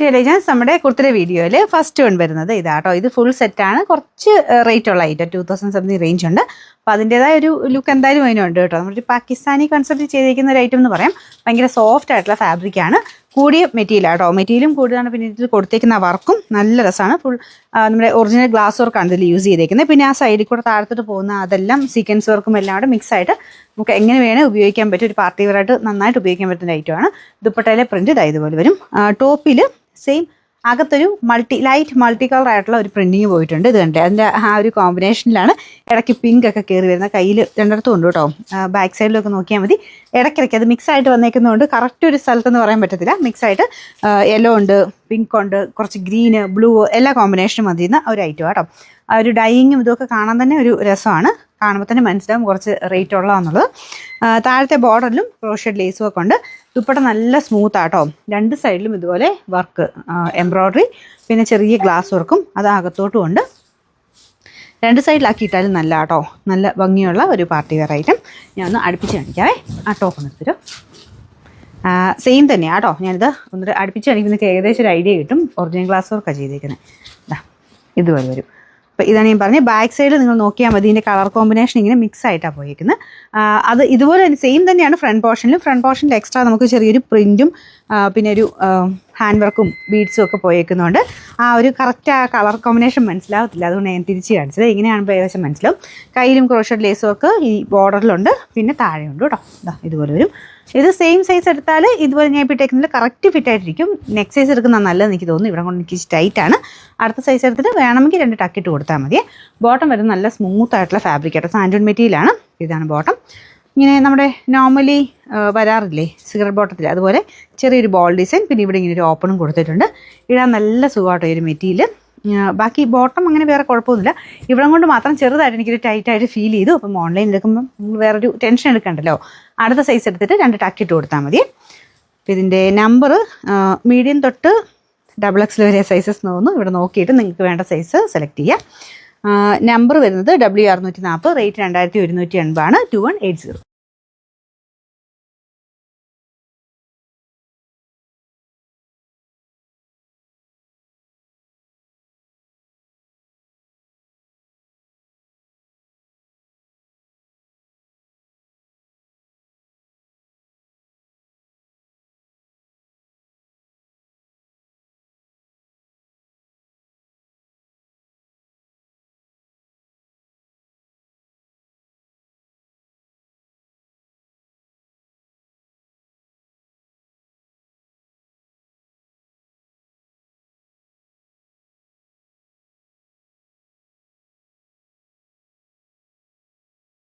ടെലിജൻസ് നമ്മുടെ കുർത്തിയുടെ വീഡിയോയിൽ first one വരുന്നത് ഇതാട്ടോ. ഇത് ഫുൾ സെറ്റാണ്, കുറച്ച് റേറ്റ് ഉള്ള ഐറ്റം, 2000 സംതിങ് റേഞ്ച് ഉണ്ട്. അപ്പോൾ അതിൻ്റെതായ ഒരു ലുക്ക് എന്തായാലും അതിനുണ്ട് കേട്ടോ. നമ്മുടെ പാകിസ്ഥാനി കൺസെപ്റ്റ് ചെയ്തിരിക്കുന്ന ഒരു ഐറ്റം എന്ന് പറയാം. ഭയങ്കര സോഫ്റ്റ് ആയിട്ടുള്ള ഫാബ്രിക്കാണ്, കൂടിയ മെറ്റീരിയൽ ആട്ടോ. മെറ്റീരിയലും കൂടുതലാണ്, പിന്നെ ഇതിൽ കൊടുത്തേക്കുന്ന വർക്കും നല്ല രസമാണ്. ഫുൾ നമ്മുടെ ഒറിജിനൽ ഗ്ലാസ് വർക്കാണ് ഇതിൽ യൂസ് ചെയ്തേക്കുന്നത്. പിന്നെ ആ സൈഡിൽ കൂടെ താഴത്തോട്ട് പോകുന്ന അതെല്ലാം സീക്വൻസ് വർക്കും എല്ലാം കൂടെ മിക്സ് ആയിട്ട് നമുക്ക് എങ്ങനെ വേണേൽ ഉപയോഗിക്കാൻ പറ്റും. ഒരു പാർട്ടി വെയറായിട്ട് നന്നായിട്ട് ഉപയോഗിക്കാൻ പറ്റുന്ന ഐറ്റമാണ്. ദുപ്പട്ടയിലെ പ്രിന്റ് ഇതുപോലെ വരും. ടോപ്പിൽ സെയിം അകത്തൊരു ലൈറ്റ് മൾട്ടി കളർ ആയിട്ടുള്ള ഒരു പ്രിന്റിങ് പോയിട്ടുണ്ട്. ഇത് കണ്ടേ, അതിൻ്റെ ആ ഒരു കോമ്പിനേഷനിലാണ് ഇടയ്ക്ക് പിങ്ക് ഒക്കെ കയറി വരുന്ന. കയ്യിൽ രണ്ടിടത്തും ഉണ്ട് കേട്ടോ. ബാക്ക് സൈഡിലൊക്കെ നോക്കിയാൽ മതി. ഇടയ്ക്കിടയ്ക്ക് അത് മിക്സ് ആയിട്ട് വന്നേക്കുന്നതുകൊണ്ട് കറക്റ്റ് ഒരു സ്ഥലത്തെന്ന് പറയാൻ പറ്റത്തില്ല. മിക്സ് ആയിട്ട് യെല്ലോ ഉണ്ട്, പിങ്ക് ഉണ്ട്, കുറച്ച് ഗ്രീന്, ബ്ലൂ എല്ലാ കോമ്പിനേഷനും മതിയുന്ന ഒരു ഐറ്റം കേട്ടോ. ആ ഒരു ഡൈയിങ്ങും ഇതൊക്കെ കാണാൻ തന്നെ ഒരു രസമാണ്. കാണുമ്പോൾ തന്നെ മനസ്സിലാവും കുറച്ച് റേറ്റ് ഉള്ളതാണെന്നുള്ളത്. താഴത്തെ ബോർഡറിലും ക്രോഷഡ് ലേസും ഒക്കെ ഉണ്ട്. ദുപ്പട്ട നല്ല സ്മൂത്ത് ആട്ടോ. രണ്ട് സൈഡിലും ഇതുപോലെ വർക്ക്, എംബ്രോയ്ഡറി, പിന്നെ ചെറിയ ഗ്ലാസ് വർക്കും അത് അകത്തോട്ടും ഉണ്ട്. രണ്ട് സൈഡിലാക്കിയിട്ടാലും നല്ല ആട്ടോ. നല്ല ഭംഗിയുള്ള ഒരു പാർട്ടി വെയർ ഐറ്റം. ഞാൻ ഒന്ന് അടുപ്പിച്ച് കാണിക്കാവേ. ആ ടോപ്പ് നിർത്തരും. സെയിം തന്നെയാണ് കേട്ടോ. ഞാനിത് ഒന്ന് അടുപ്പിച്ച് കാണിക്കുന്നത് ഏകദേശം ഒരു ഐഡിയ കിട്ടും. ഒറിജിനൽ ഗ്ലാസ് വർക്കാണ് ചെയ്തേക്കുന്നത്. ഇതുപോലെ വരും. അപ്പോൾ ഇതാണ് ഞാൻ പറഞ്ഞത്. ബാക്ക് സൈഡിൽ നിങ്ങൾ നോക്കിയാൽ മതി. ഇതിൻ്റെ കളർ കോമ്പിനേഷൻ ഇങ്ങനെ മിക്സ് ആയിട്ടാണ് പോയിരിക്കുന്നത്. അത് ഇതുപോലെ സെയിം തന്നെയാണ് ഫ്രണ്ട് പോർഷനിൽ എക്സ്ട്രാ നമുക്ക് ചെറിയൊരു പ്രിൻറ്റും പിന്നെ ഒരു ഹാൻഡ് വർക്കും ബീഡ്സും ഒക്കെ പോയേക്കുന്നതുകൊണ്ട് ആ ഒരു കറക്റ്റ് ആ കളർ കോമ്പിനേഷൻ മനസ്സിലാവത്തില്ല. അതുകൊണ്ട് ഞാൻ തിരിച്ച് കാണിച്ചത്. ഇങ്ങനെയാകുമ്പോൾ ഏകദേശം മനസ്സിലാവും. കയ്യിലും ക്രോഷഡ് ലേസും ഒക്കെ ഈ ബോർഡറിലുണ്ട്, പിന്നെ താഴെയുണ്ട് കേട്ടോ. ഇതുപോലെ വരും. ഇത് സെയിം സൈസ് എടുത്താൽ ഇതുപോലെ ഞാൻ ഇപ്പോൾ ഇട്ടേക്കുന്നതിൽ കറക്റ്റ് ഫിറ്റ് ആയിട്ടിരിക്കും. നെക്സ്റ്റ് സൈസ് എടുക്കുന്നത് നല്ലതെന്ന് എനിക്ക് തോന്നുന്നു. ഇവിടെ കൊണ്ട് എനിക്ക് ടൈറ്റ് ആണ്. അടുത്ത സൈസ് എടുത്തിട്ട് വേണമെങ്കിൽ 2 ടക്കിട്ട് കൊടുത്താൽ മതി. ബോട്ടം വരുന്നത് നല്ല സ്മൂത്ത് ആയിട്ടുള്ള ഫാബ്രിക് ആയിട്ട് സാൻഡൂൺ മെറ്റീരിയലാണ്. ഇതാണ് ബോട്ടം. ഇങ്ങനെ നമ്മുടെ നോർമലി വരാറില്ലേ സിഗരറ്റ് ബോട്ടത്തിൽ, അതുപോലെ ചെറിയൊരു ബോൾ ഡിസൈൻ, പിന്നെ ഇവിടെ ഇങ്ങനെ ഒരു ഓപ്പണും കൊടുത്തിട്ടുണ്ട്. ഇടാൻ നല്ല സുഖമായിട്ടോ ഈ ഒരു മെറ്റീരിയൽ. ബാക്കി ബോട്ടം അങ്ങനെ വേറെ കുഴപ്പമൊന്നുമില്ല. ഇവിടെ കൊണ്ട് മാത്രം ചെറുതായിട്ട് എനിക്കൊരു ടൈറ്റായിട്ട് ഫീൽ ചെയ്തു. അപ്പം ഓൺലൈൻ എടുക്കുമ്പം നിങ്ങൾ വേറൊരു ടെൻഷൻ എടുക്കണ്ടല്ലോ. അടുത്ത സൈസ് എടുത്തിട്ട് 2 ടക്കിട്ട് കൊടുത്താൽ മതി. അപ്പം ഇതിൻ്റെ നമ്പർ മീഡിയം തൊട്ട് XXL വരെ സൈസസ് തോന്നുന്നു. ഇവിടെ നോക്കിയിട്ട് നിങ്ങൾക്ക് വേണ്ട സൈസ് സെലക്ട് ചെയ്യാം. നമ്പർ വരുന്നത് W640, റേറ്റ് 2180 ആണ്. 2180.